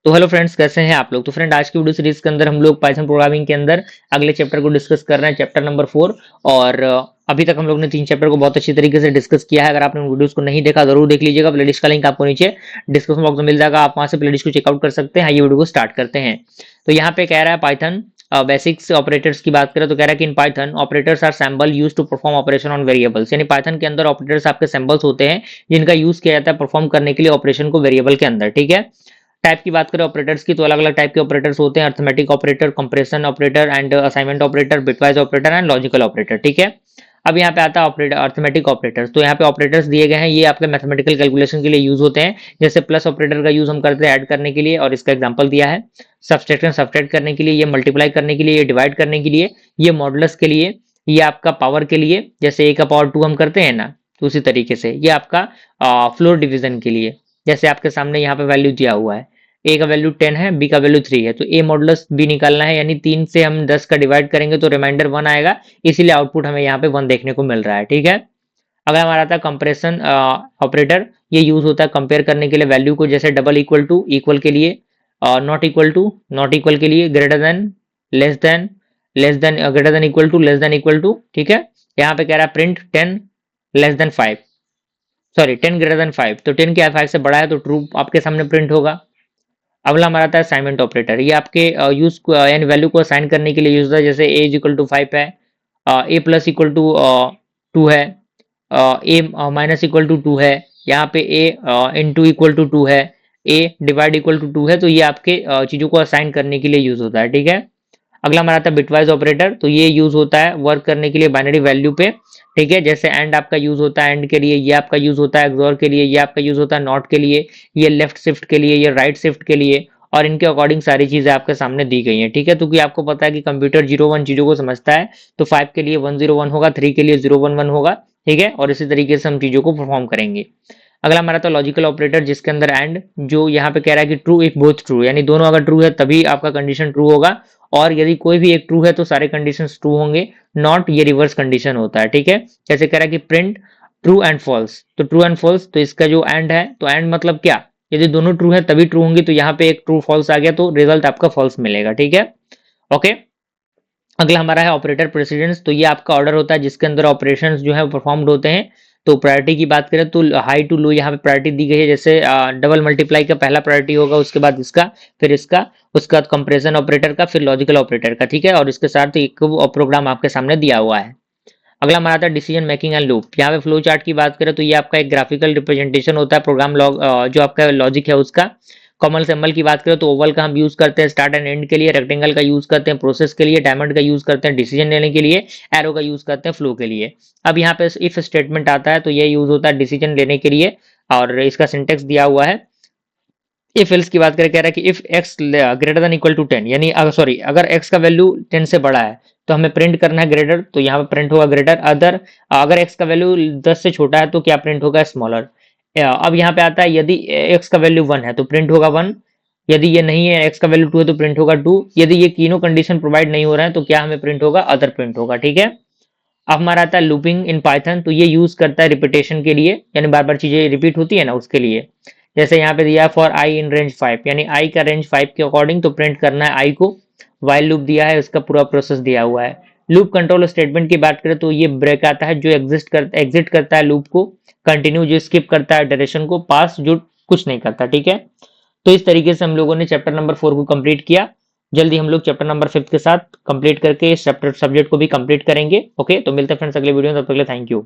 तो hello friends, कैसे हैं आप लोग। तो फ्रेंड, आज की वीडियो सीरीज के अंदर हम लोग पाइथन प्रोग्रामिंग के अंदर अगले चैप्टर को डिस्कस कर रहे हैं, चैप्टर नंबर 4। और अभी तक हम लोग ने 3 चैप्टर को बहुत अच्छी तरीके से डिस्कस किया है। अगर आपने वीडियोस को नहीं देखा, जरूर देख लीजिएगा। प्लेलिस्ट का लिंक आपको नीचे डिस्क्रिप्शन बॉक्स में मिल जाएगा, आप वहां से प्लेलिस्ट को चेकआउट कर सकते हैं। ये वीडियो को स्टार्ट करते हैं। तो यहाँ पे कह रहा है पाइथन बेसिक्स ऑपरेटर्स की बात करें तो कह रहा है कि in Python operators are symbol use to perform operation on variables. यानी पाइथन के अंदर ऑपरेटर्स आपके सैम्बल्स होते हैं जिनका यूज किया जाता है परफॉर्म करने के लिए ऑपरेशन को वेरिएबल के अंदर। ठीक है। टाइप की बात करें ऑपरेटर्स की तो अलग अलग टाइप के ऑपरेटर्स होते हैं। Arithmetic operator, compression operator and assignment operator, bitwise operator and logical operator. ठीक है। अब यहाँ पे आता है ऑपरेटर अर्थमेटिक ऑपरेटर्स। तो यहाँ पे ऑपरेटर्स दिए गए हैं, ये आपके मैथमेटिकल कैलकुलेशन के लिए यूज होते हैं। जैसे प्लस ऑपरेटर का यूज हम करते हैं ऐड करने के लिए, और इसका एग्जांपल दिया है। सब्सट्रैक्शन सब्सट्रैक्ट करने के लिए, ये मल्टीप्लाई करने के लिए, ये डिवाइड करने के लिए, ये मॉडुलस के लिए, ये आपका पावर के लिए, जैसे a का पावर 2 हम करते हैं ना, तो उसी तरीके से ये आपका फ्लोर डिवीजन के लिए। जैसे आपके सामने यहाँ पे वैल्यू दिया हुआ है, ए का वैल्यू 10 है, बी का वैल्यू 3 है, तो ए मॉडुलस बी निकालना है। यानी 3 से हम 10 का डिवाइड करेंगे तो रिमाइंडर 1 आएगा, इसीलिए आउटपुट हमें यहाँ पे 1 देखने को मिल रहा है। ठीक है। अगर हमारा आता है कंपैरिजन ऑपरेटर, ये यूज होता है कंपेयर करने के लिए वैल्यू को। जैसे डबल इक्वल टू इक्वल के लिए, not equal to not equal के लिए, greater than, less than, less than, greater than equal to, less than equal to. ठीक है। यहाँ पे कह रहा है print 10 less than 5, sorry 10 greater than 5, तो 10 क्या है 5 से बड़ा है तो ट्रू आपके सामने प्रिंट होगा। अगला हमारा आता है असाइनमेंट ऑपरेटर। ये आपके यूज यानी वैल्यू को असाइन करने के लिए यूज होता है। जैसे ए इज इक्वल टू 5 है, ए प्लस इक्वल टू 2 है, ए माइनस इक्वल टू 2 है, यहाँ पे ए इनटू इक्वल टू 2 है, ए डिवाइड इक्वल टू 2 है। तो ये आपके चीजों को असाइन करने के लिए यूज होता है। ठीक है। अगला हमारा आता है बिटवाइज ऑपरेटर। तो ये यूज होता है वर्क करने के लिए बाइनरी वैल्यू पे। ठीक है। जैसे एंड आपका यूज होता है एंड के लिए, ये आपका यूज होता है एक्सोर के लिए, ये आपका यूज होता है नॉट के लिए, ये लेफ्ट शिफ्ट के लिए, ये राइट शिफ्ट के लिए। और इनके अकॉर्डिंग सारी चीजें आपके सामने दी गई हैं। ठीक है। क्योंकि आपको पता है कि कंप्यूटर 0 1 चीजों को समझता है, तो 5 के लिए 1 0 1 होगा, 3 के लिए 0 1 1 होगा। ठीक है। और इसी तरीके से हम चीजों को परफॉर्म करेंगे। अगला हमारा तो लॉजिकल ऑपरेटर, जिसके अंदर एंड, जो यहाँ पे कह रहा है कि ट्रू इफ बोथ ट्रू, यानी दोनों अगर ट्रू है तभी आपका कंडीशन ट्रू होगा, और यदि कोई भी एक ट्रू है तो सारे कंडीशन ट्रू होंगे। नॉट, ये रिवर्स कंडीशन होता है। ठीक है। जैसे कह रहा है कि प्रिंट ट्रू एंड फॉल्स, तो ट्रू एंड फॉल्स, तो इसका जो एंड है, तो एंड मतलब क्या, यदि दोनों ट्रू है तभी ट्रू होंगी, तो यहाँ पे एक ट्रू फॉल्स आ गया तो रिजल्ट आपका फॉल्स मिलेगा। ठीक है। ओके। अगला हमारा है ऑपरेटर प्रेसिडेंस। तो ये आपका ऑर्डर होता है जिसके अंदर ऑपरेशंस जो है परफॉर्म्ड होते हैं। तो प्रायोरिटी की बात करें तो हाई टू लो यहाँ पे प्रायोरिटी दी गई है। जैसे डबल मल्टीप्लाई का पहला प्रायोरिटी होगा, उसके बाद इसका, फिर इसका, उसके बाद कंपैरिजन ऑपरेटर का, फिर लॉजिकल ऑपरेटर का। ठीक है। और इसके साथ एक प्रोग्राम आपके सामने दिया हुआ है। अगला हमारा आता है डिसीजन मेकिंग एंड लूप। यहाँ पे फ्लो चार्ट की बात करें तो ये आपका एक ग्राफिकल रिप्रेजेंटेशन होता है प्रोग्राम लॉग, जो आपका लॉजिक है उसका। कॉमन सिंबल की बात करें तो ओवल का हम यूज करते हैं स्टार्ट एंड एंड के लिए, रेक्टेंगल का यूज करते हैं प्रोसेस के लिए, डायमंड का यूज करते हैं डिसीजन लेने के लिए, एरो का यूज करते हैं फ्लो के लिए। अब यहाँ पे इफ स्टेटमेंट आता है तो ये यूज होता है डिसीजन लेने के लिए, और इसका सिंटेक्स दिया हुआ है। इफ एल्स की बात करें, कह रहा है कि if X greater than equal to 10, यानी अगर सॉरी अगर एक्स का वैल्यू 10 से बड़ा है तो हमें प्रिंट करना है ग्रेटर, तो यहाँ पे प्रिंट होगा ग्रेटर। अदर, अगर एक्स का वैल्यू 10 से छोटा है तो क्या प्रिंट होगा, स्मॉलर। अब यहाँ पे आता है यदि एक्स का वैल्यू 1 है तो प्रिंट होगा 1, यदि ये नहीं है एक्स का वैल्यू 2 है तो प्रिंट होगा 2, यदि ये तीनों कंडीशन प्रोवाइड नहीं हो रहा है तो क्या हमें प्रिंट होगा, अदर प्रिंट होगा। ठीक है। अब हमारा आता है लूपिंग इन पाइथन। तो ये यूज करता है रिपीटेशन के लिए, यानी बार बार चीजें रिपीट होती है ना उसके लिए। जैसे यहाँ पे दिया फॉर आई इन रेंज 5, यानी आई का रेंज 5 के अकॉर्डिंग तो प्रिंट करना है आई को। वाइल लूप दिया है, उसका पूरा प्रोसेस दिया हुआ है। लूप कंट्रोल स्टेटमेंट की बात करें तो ये ब्रेक आता है जो एग्जिट करता है लूप को, कंटिन्यू जो स्किप करता है डायरेक्शन को, पास जो कुछ नहीं करता। ठीक है। तो इस तरीके से हम लोगों ने चैप्टर नंबर 4 को कंप्लीट किया। जल्दी हम लोग चैप्टर नंबर 5 के साथ कंप्लीट करके इस चैप्टर सब्जेक्ट को भी कंप्लीट करेंगे। ओके, तो मिलते हैं फ्रेंड्स अगले वीडियो में, तब तक के लिए थैंक यू।